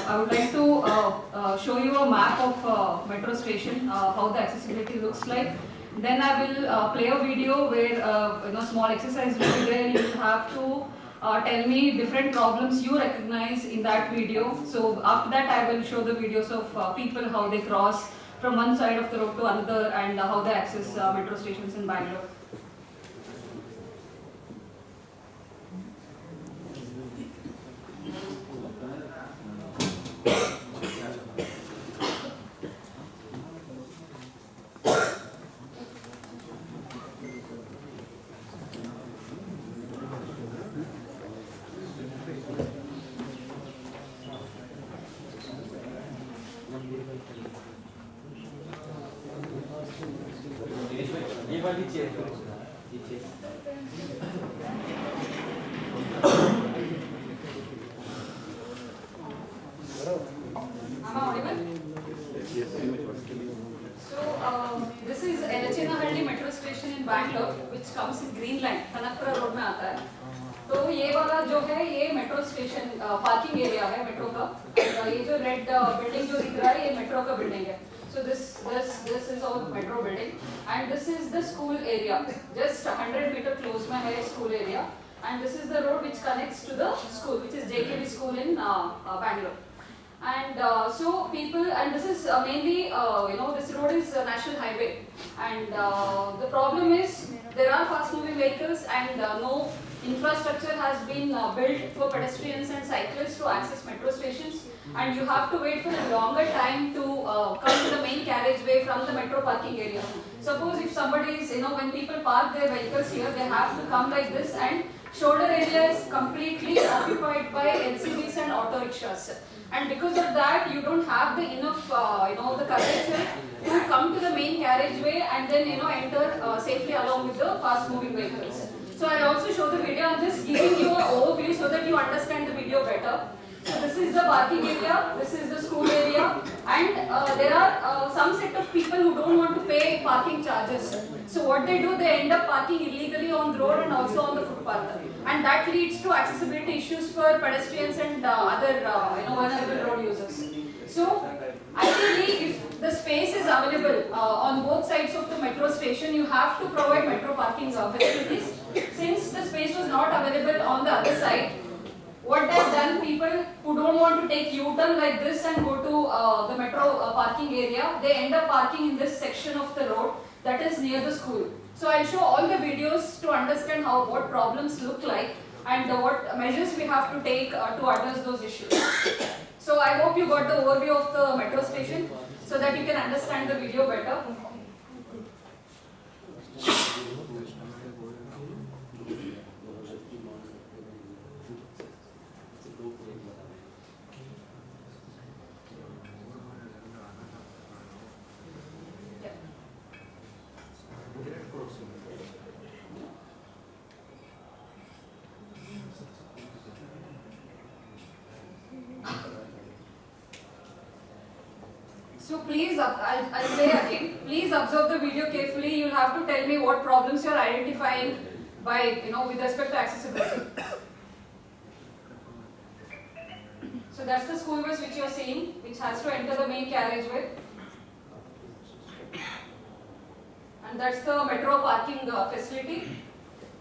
I would like to show you a map of metro station, how the accessibility looks like. Then I will play a video where small exercise will be there. You will have to tell me different problems you recognize in that video. So after that I will show the videos of people, how they cross from one side of the road to another, and how they access metro stations in Bangalore. This is Elachinahalli metro station in Bangalore, which comes in Green Line, Kanakpura road में आता है. तो ये वाला जो है ये metro station parking area है मेट्रो का. ये जो रेड बिल्डिंग जो दिख रहा है ये मेट्रो का बिल्डिंग है. So this is all metro building, and this is the school area. Just 100 meter close में है school area, and this is the road which connects to the school, which is JKV school in Bangalore. And so people, and this is mainly, this road is a national highway, and the problem is there are fast moving vehicles, and no infrastructure has been built for pedestrians and cyclists to access metro stations, and you have to wait for a longer time to come to the main carriageway from the metro parking area. Suppose if somebody is, when people park their vehicles here, they have to come like this, and shoulder area is completely occupied by LCVs and auto rickshaws. And because of that, you don't have the enough, the courage to come to the main carriageway and then, enter safely along with the fast-moving vehicles. So I'll also show the video. I'm just giving you an overview so that you understand the video better. So this is the parking area, this is the school area, and there are some set of people who don't want to pay parking charges. So what they do, they end up parking illegally on the road and also on the footpath, and that leads to accessibility issues for pedestrians and other vulnerable road users. So ideally, if the space is available on both sides of the metro station, you have to provide metro parking facilities. Since the space was not available on the other side, what they've done, people who don't want to take U-turn like this and go to the metro parking area, they end up parking in this section of the road that is near the school. So I'll show all the videos to understand what problems look like and what measures we have to take to address those issues. So I hope you got the overview of the metro station so that you can understand the video better. So please, I'll say again, please observe the video carefully. You'll have to tell me what problems you're identifying by, with respect to accessibility. So that's the school bus which you're seeing, which has to enter the main carriageway. And that's the metro parking facility,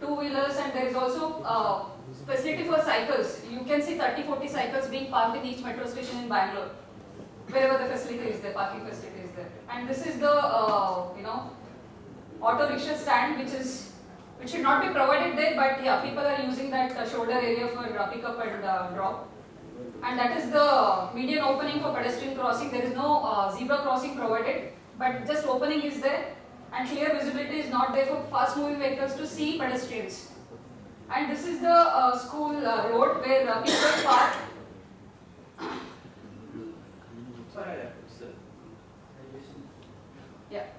two-wheelers, and there is also facility for cycles. You can see 30-40 cycles being parked in each metro station in Bangalore. Wherever the facility is there, parking facility is there. And this is the, auto rickshaw stand, which should not be provided there, but yeah, people are using that shoulder area for pickup and drop. And that is the median opening for pedestrian crossing. There is no zebra crossing provided, but just opening is there, and clear visibility is not there for fast-moving vehicles to see pedestrians. And this is the school road where people park.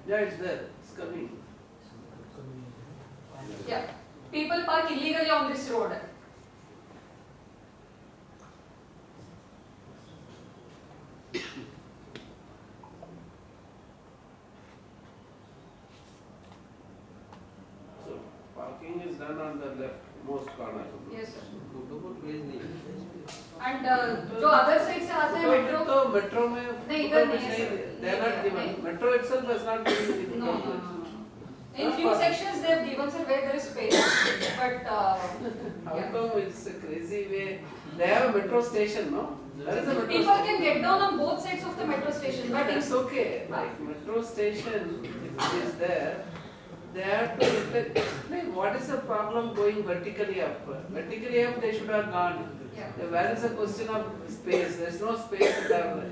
Yeah, it's there. It's coming. Yeah. People park illegally on this road. So parking done on the leftmost corner. Yes, sir. तो कोई नहीं. And जो other side से आते हैं metro तो metro में नहीं इधर नहीं है they are not given. Metro itself has not given anything. No, no, no. In few sections they have given sir where there is space, but How yeah. come it's a crazy way? They have a metro station, no? There is a metro People station. can get down on both sides of the metro station, but That's it's okay. Like metro station, if it is there, they have to explain what is the problem going vertically up. Vertically up, they should have gone. Yeah. Where is the question of space? There is no space there.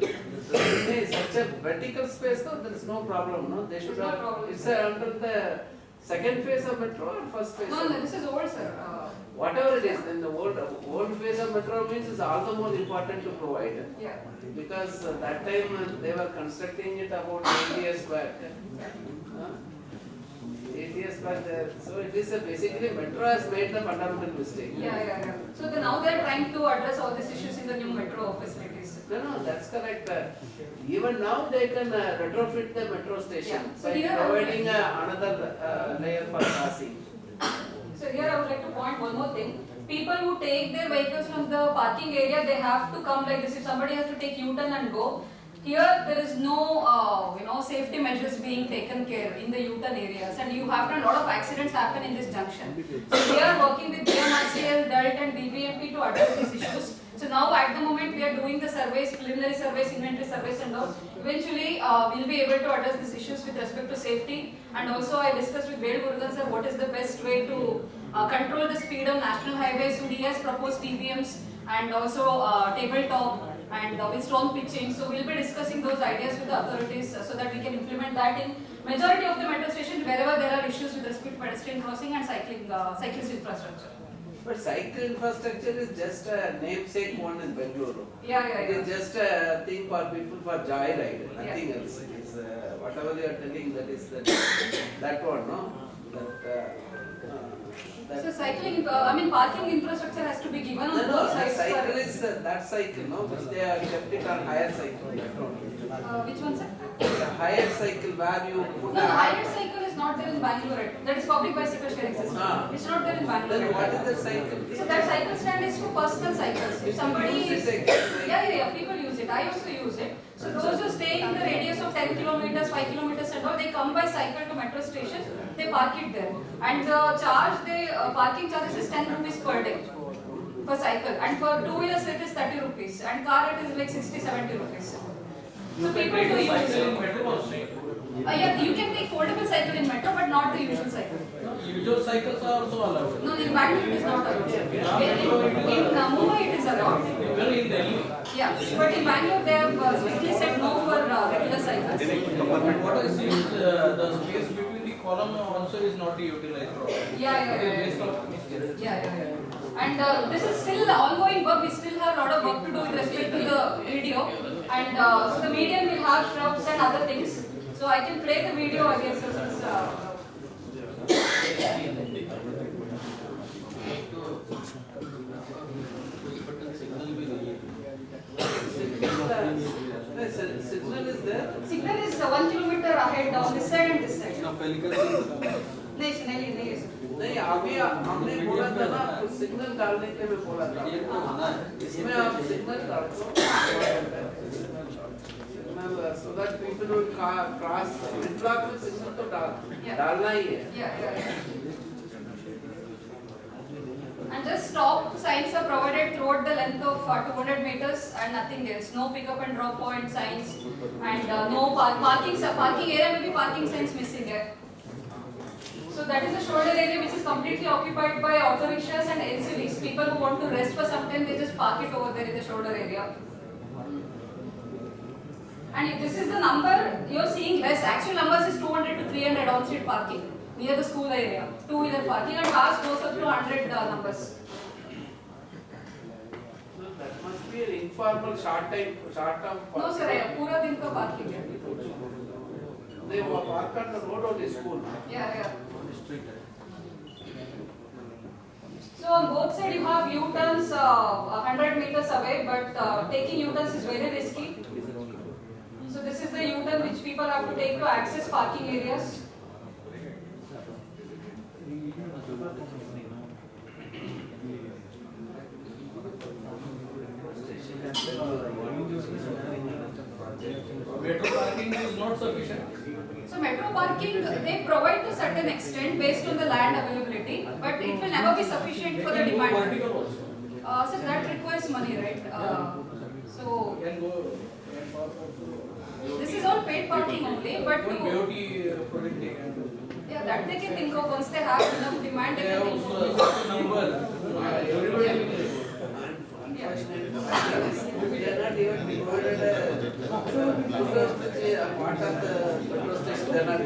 Such a vertical space, no, there is no problem. No, they should There's no have. problem. It's under the second phase of metro or first phase. no, of no, this is old sir. Whatever it is, then the old phase of metro means is all the more important to provide. Yeah. Because that time they were constructing it about 8 years back. 8 years back there. So it is basically metro has made the fundamental mistake. Yeah. So now they are trying to address all these issues in the new metro facilities. No, that's correct. Even now they can retrofit the metro station Yeah. So by here providing another layer for passing. So here I would like to point one more thing. People who take their vehicles from the parking area, they have to come like this. If somebody has to take U-turn and go, here there is no safety measures being taken care in the U-turn areas, and you have a lot of accidents happen in this junction. So we are working with BMRCL, DELT and BBMP to address these issues. So now at the moment we are doing the surveys, preliminary surveys, inventory surveys and all. Eventually we will be able to address these issues with respect to safety, and also I discussed with Ved Murugan sir what is the best way to control the speed of national highways. So he has proposed TBMs and also tabletop and with strong pitching. So we'll be discussing those ideas with the authorities so that we can implement that in majority of the metro stations wherever there are issues with respect to pedestrian crossing and cyclist infrastructure. But cycle infrastructure is just a namesake one in Bengaluru. Yeah. It is just a thing for people for joyride, nothing else. It is whatever you are telling, that is that one, no? So cycling, parking infrastructure has to be given on No, both the sides. cycle is that cycle, no? Which they are kept it on higher cycle. Which one, sir? The higher cycle where you put No, the hired cycle is not there in Bangalore. That is public bicycle sharing system. It's not there in Bangalore. Then what is the cycle? So that cycle stand is for personal cycles. If somebody Use is, it again, yeah, people use it. I also use it. So those who stay in the radius of 10 kilometers, 5 kilometers and all, they come by cycle to metro station. They park it there, and the parking charges is 10 rupees per day for cycle, and for 2 wheelers it is 30 rupees, and car it is like 60-70 rupees. So people do use it. Yeah, you can take foldable cycle in metro, but not the usual cycle. Usual cycles are also allowed. No, in Bangalore it is not allowed. In Mumbai it is allowed. Even in Delhi. Yeah, but in Bangalore they have strictly said no for regular cycles. What I see is the space between the column also is not utilized properly. Yeah. And this is still ongoing work. We still have a lot of work to do with respect to the video. And so the median will have shrubs and other things. So I can play the video again. So since signal is there. signal is 1 kilometer ahead on this side and this side. नहीं नहीं अभी हमने बोला था ना आपको signal डालने के लिए बोला था इसमें आप सिग्नल डाल दो signal so that people will cross mid block में सिग्नल तो डालना ही है. Yeah. And just stop signs are provided throughout the length of 200 meters and nothing else. No pick up and drop point signs and no parking area may be parking signs missing here. So that is a shoulder area which is completely occupied by auto rickshaws and LCVs. People who want to rest for some time, they just park it over there in the shoulder area. And if this is the number you are seeing less. Actual numbers is 200 to 300 on-street parking near the school area. Two-wheeler parking and cars goes up to 100 numbers. So that must be an informal short-term parking. No sir, पूरा दिन का parking है. They park on the road or the school. Yeah. So on both sides you have U-turns 100 meters away, but taking U-turns is very risky. So this is the U-turn which people have to take to access parking areas. metro parking is not sufficient. So metro parking, they provide to certain extent based on the land availability, but it will never be sufficient for the They can go demand. vertical also. So that requires money, right? So You can go this is all paid parking only, but even to, BOT project they can do. yeah, that they can think of once they have enough demand, they They can have think of. certain number. Everybody will get. Yeah. We are not even provided a part of the metro station, they are not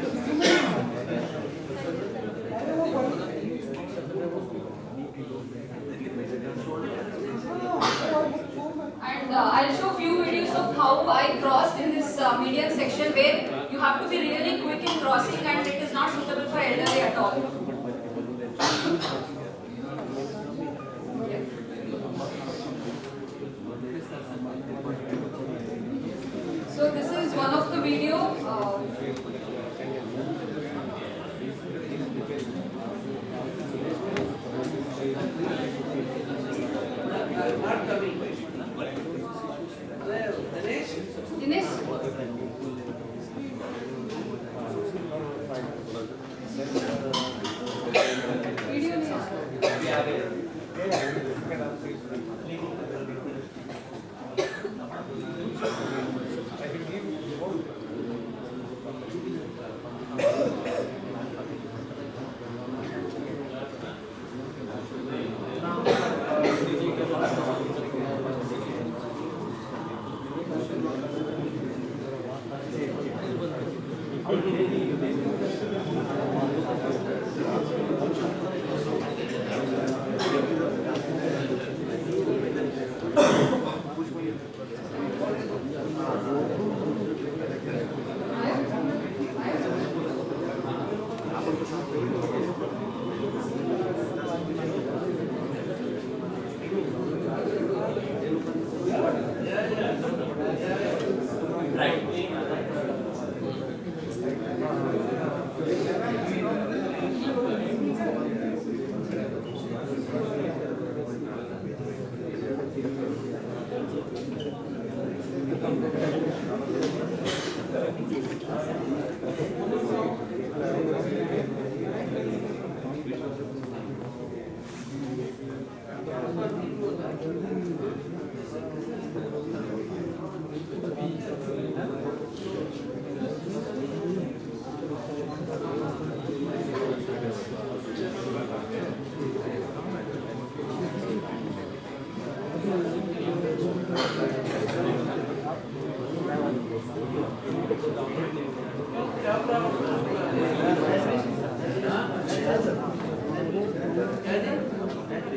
And I'll show few videos of how I crossed in this median section where you have to be really quick in crossing and it is not suitable for elderly at all. So this is one of the video. not coming. Dinesh? Dinesh? Video नहीं है।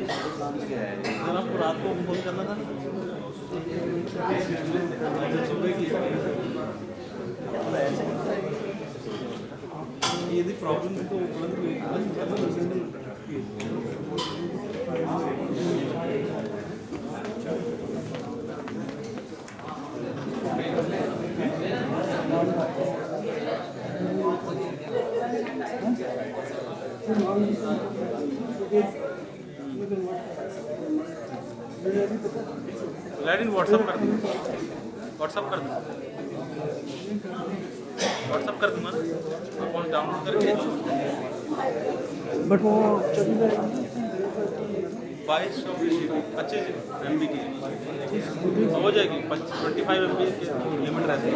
Sir आपको रात को phone करना था यदि problem है तो लैडिन व्हाट्सअप कर दूँगा व्हाट्सअप कर दूँगा ना अकाउंट डाउनलोड करके बट वो 22 MB की हो जाएगी 25 MB की लिमिट रहती है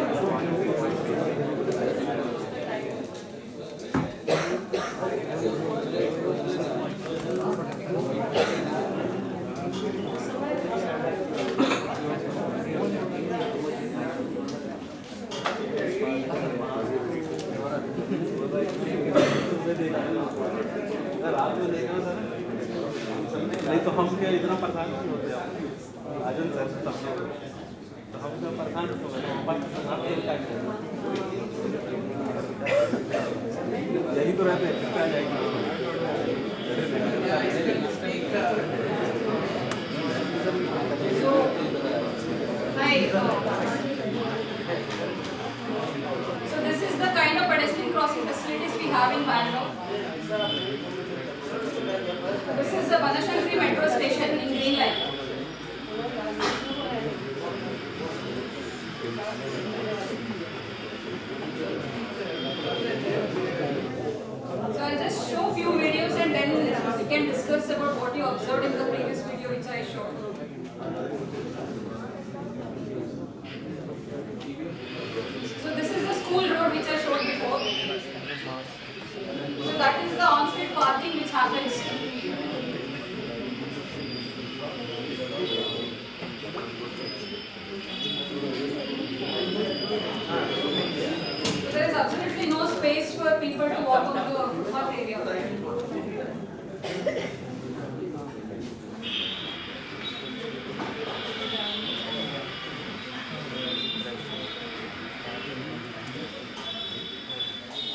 नहीं तो हम क्या इतना परेशान नहीं होते आजन सर से सबने तो हम क्या परेशान हो गए यही तो रहते हैं क्या जाएगी So, hi. So this is the kind of pedestrian crossing facilities we have in Bangalore. This is the Banashankari metro station in Green Line. can discuss about what you observed in the previous video which I showed. So this is the school road which I showed before. So that is the on-street parking which happens. So there is absolutely no space for people to walk on the footpath area.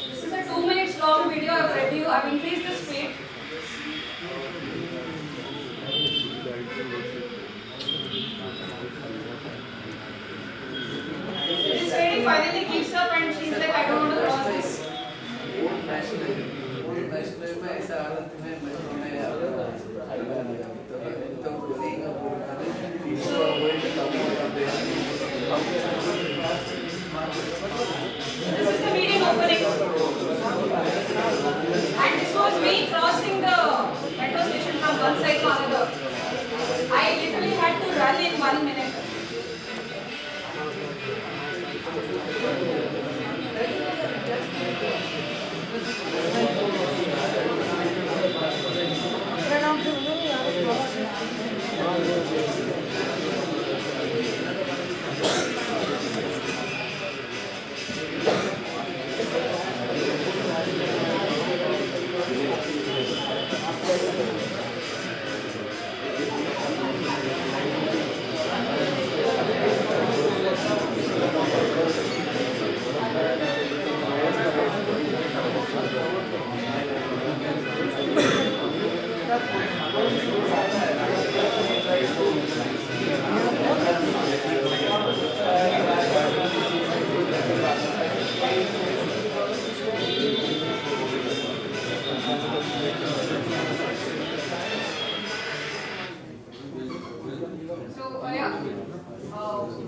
This is a 2 minutes long video. I've increased the speed. This lady finally gives up and she's like, I don't want to cross this. This is the meeting opening. And this was me crossing the metro station from one side to another. I literally had to run in 1 minute.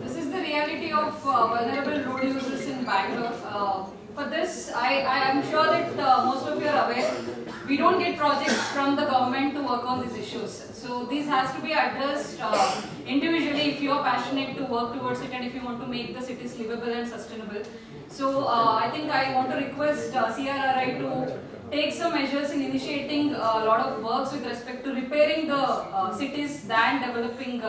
This is the reality of vulnerable road users in Bangalore. For this, I am sure that most of you are aware, we don't get projects from the government to work on these issues. So these has to be addressed individually if you are passionate to work towards it and if you want to make the cities livable and sustainable. So I think I want to request CRRI to take some measures in initiating a lot of works with respect to repairing the cities than developing,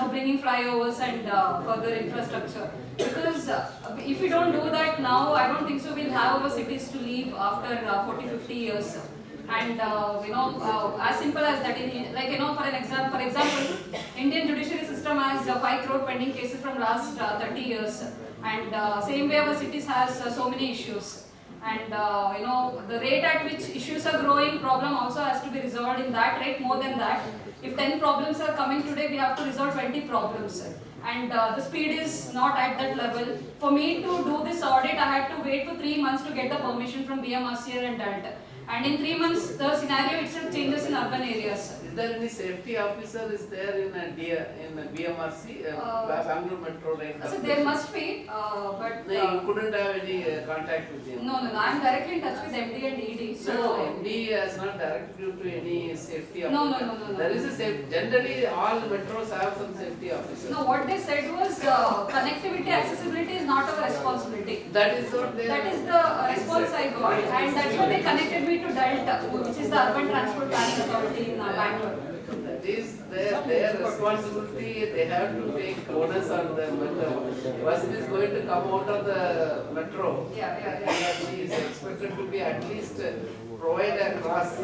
bringing flyovers and further infrastructure. Because if we don't do that now, I don't think so we'll have our cities to leave after 40-50 years. And as simple as that, for example, Indian judiciary system has 5 crore pending cases from last 30 years. And same way our cities has so many issues. And the rate at which issues are growing, problem also has to be resolved in that rate. More than that, if 10 problems are coming today, we have to resolve 20 problems. And the speed is not at that level. For me to do this audit, I had to wait for 3 months to get the permission from BMRCL and DALT. And in 3 months, the scenario itself changes in urban areas. Is there any safety officer is there in BMRC, Bangalore Metro Rail? So there must be, but you couldn't have any contact with him. No. I'm directly in touch with MD and ED. So MD has not directed you to any safety officer. No. There is a safety. Generally, all metros have some safety officers. No, what they said was connectivity, accessibility is not our responsibility. That is what they. That is the response I got, and that's what they connected me to DALT, which is the Urban Transport Planning Authority in Bangalore. That is their responsibility. They have to take onus on the metro. Person is going to come out of the metro. Yeah. She is expected to be at least provide a cross. So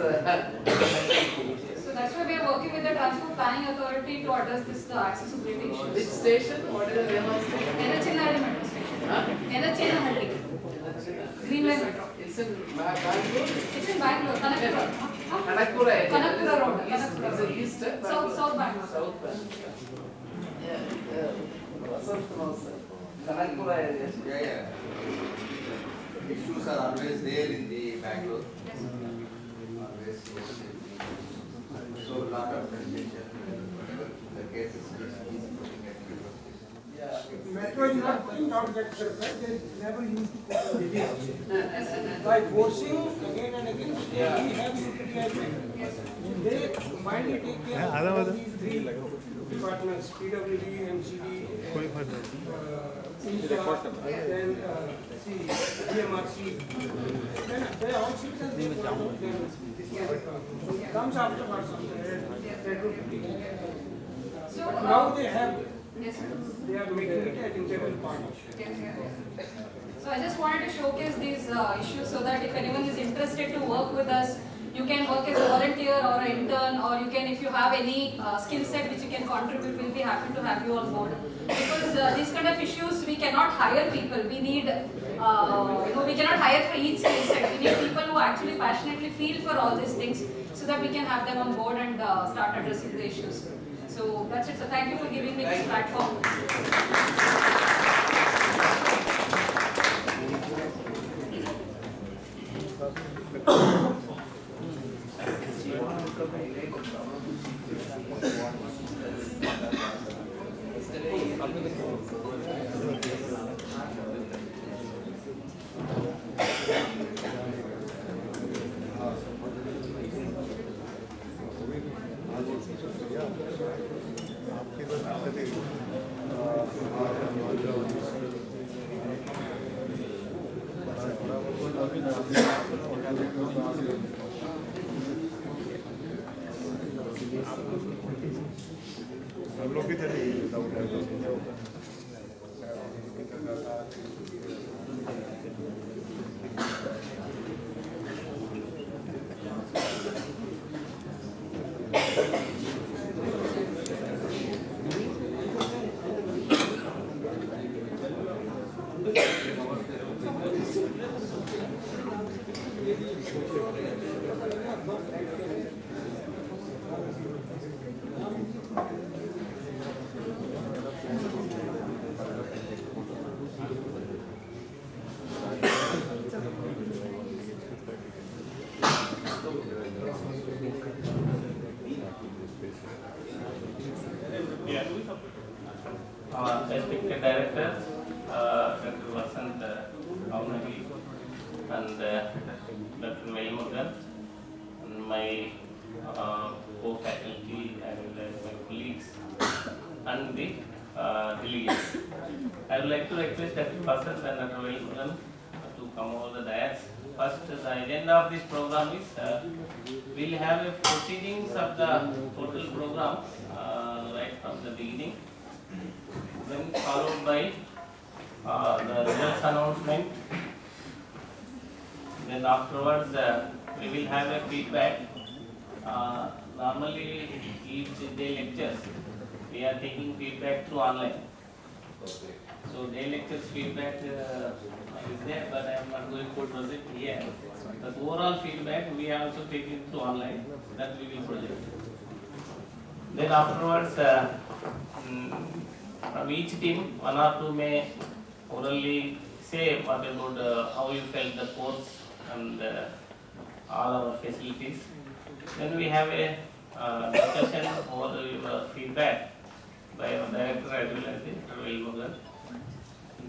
that's why we are working with the Transport Planning Authority to address this accessibility issues. Which station? What is the name of station? Enachinnahalli Metro Station. Enachinnahalli. Green Line Metro. It's in Bangalore? It's in Bangalore, Kanakpura. Kanakpura. Kanakpura Road. It's the east. South Bangalore. South Bangalore. Kanakpura area. Yeah. Issues are always there in the Bangalore. Always. So lot of congestion. Whatever the cases is putting at metro station. Metro is not putting out that surface, they never used to put a video. By forcing again and again, we have utilization. They finally take care of these three departments, PWD, MCD, then DMRC. Then they all sit and they follow them. This is the problem. So it comes afterwards. So Now they have, yes, sir. they are making it an integral part. Yes, yes. So I just wanted to showcase these issues so that if anyone is interested to work with us, you can work as a volunteer or an intern, or you can, if you have any skill set which you can contribute, we'll be happy to have you on board. Because these kind of issues, we cannot hire people. We need, we cannot hire for each skill set. We need people who actually passionately feel for all these things so that we can have them on board and start addressing the issues. So that's it. So thank you for giving me this platform. हम लोग भी थे Respected director, Dr. Vasant Avnagi and Dr. Melmugan, and my co-faculty and my colleagues and the delegates. I would like to request Dr. Vasant and Dr. Melmugan to come over the dais. First, the agenda of this program is we'll have a proceedings of the total program right from the beginning. Then followed by the results announcement. Then afterwards we will have a feedback. Normally each day lectures we are taking feedback through online. So day lectures feedback is there, but I am not going to present here. The overall feedback we are also taking through online, that we will project. Then afterwards from each team, one or two may orally say what about how you felt the course and all our facilities. Then we have a discussion over your feedback by our director as well as Dr. Velmugan.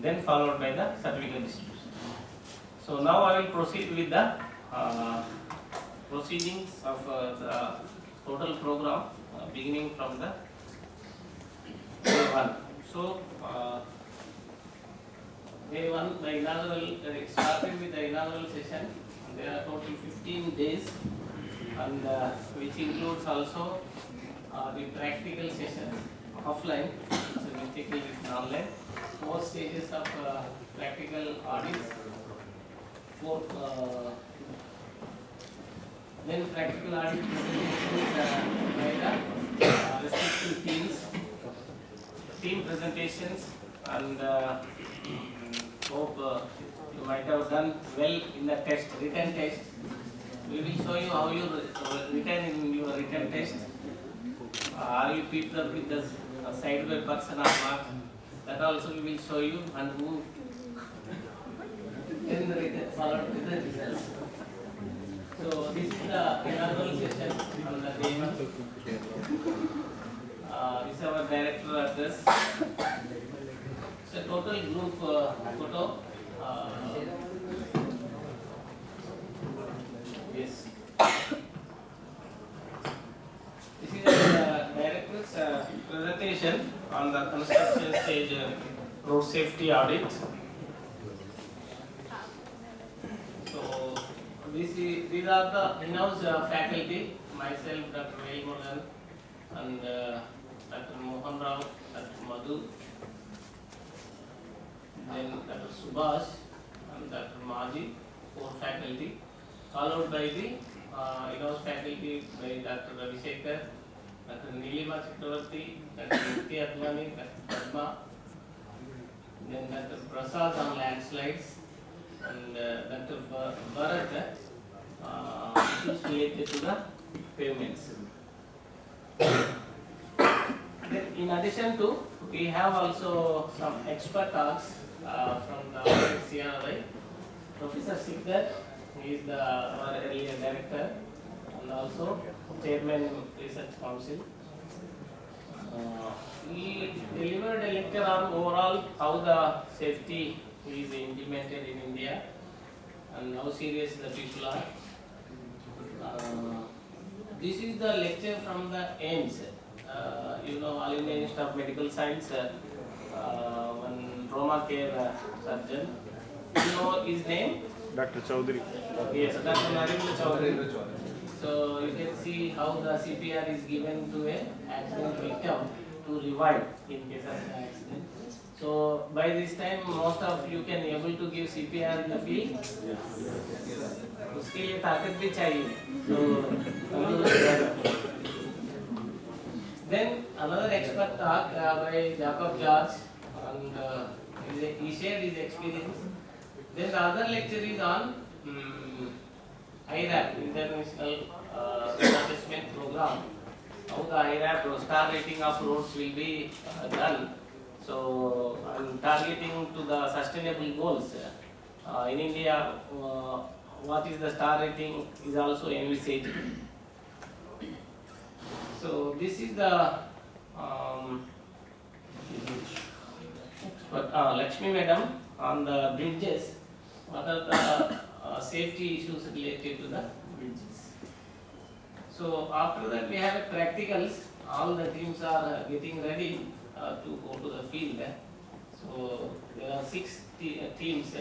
Then followed by the certificate distribution. So now I will proceed with the proceedings of the total program beginning from the day 1. So, day 1, the inaugural, it started with the inaugural session. There are total 15 days, and which includes also the practical sessions offline, so basically it's online. 4 stages of practical audits, then practical audit presentations by the respective teams. Team presentations, and hope you might have done well in the test, written test. We will show you how you written in your written test. Are you picked up with the side by person or not? That also we will show you, and who in the written followed with the results. So this is the inaugural session on the day 1. This is our director address. It's a total group photo. Yes. This is a director's presentation on the construction stage road safety audit. So these are the in-house faculty, myself, Dr. Velmurugan, and Dr. Mohan Rao, Dr. Madhu, then Dr. Subhash and Dr. Maji, 4 faculty, followed by the in-house faculty by Dr. Ravi Shekhar, Dr. Nilima Chakravarti, Dr. Nitya Advani, Dr. Padma, then Dr. Prasad on landslides, and Dr. Bharat, issues related to the pavements. Then in addition to, we have also some expert talks from the CRRI. Professor Sikdar, he is our earlier director and also chairman research council. He delivered a lecture on overall how the safety is implemented in India and how serious the people are. This is the lecture from the AIMS. All India Institute of Medical Science, one trauma care surgeon. You know his name? Dr. Chaudhary. Yes, Dr. Narendra Chaudhary. So you can see how the CPR is given to a accident victim to revive in case of an accident. So by this time, most of you can able to give CPR in the field. उसके लिए ताकत भी चाहिए. So then another expert talk by Jacob George, and he shared his experience. Then the other lecture is on IRAP, International Assessment Program. How the IRAP star rating of roads will be done. So, targeting to the sustainable goals. In India, what is the star rating is also envisaged. So, this is the Lakshmi Madam on the bridges. What are the safety issues related to the bridges? So, after that, we have practicals. All the teams are getting ready to go to the field. So there are 6 teams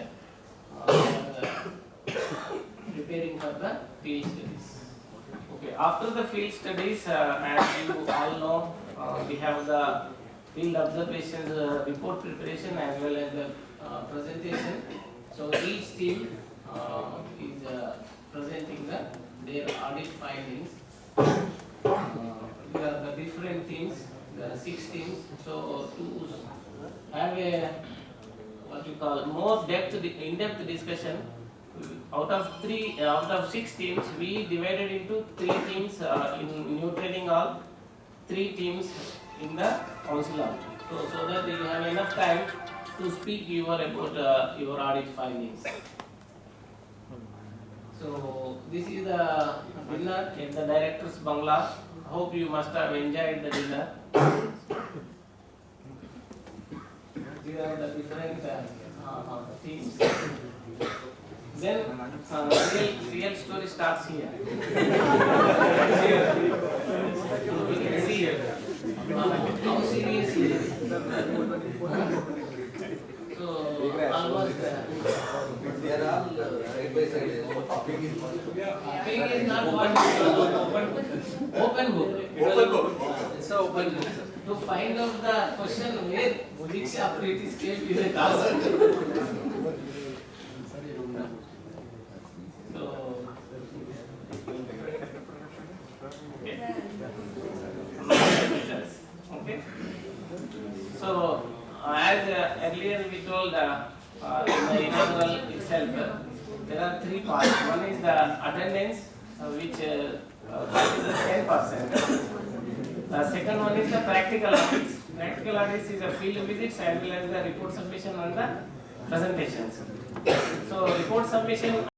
preparing for the field studies. Okay, after the field studies, as you all know, we have the field observations report preparation as well as the presentation. So each team is presenting their audit findings. There are the different teams. There are 6 teams, so to have a what you call more in-depth discussion, out of 6 teams, we divided into 3 teams in new training hall, 3 teams in the council hall. So that you have enough time to speak about your audit findings. So this is the dinner at the director's bungalow. Hope you must have enjoyed the dinner. These are the different themes. Then real story starts here. We can see how serious it is. So almost They are all side by side. Ping is not what open book. It's an open book. To find out the question where which operating scale is a task. So, okay. So, as earlier we told in the inaugural itself, there are 3 parts. One is the attendance, which is 10%. The second one is the practical audits. Practical audits is a field visits as well as the report submission and the presentations. So report submission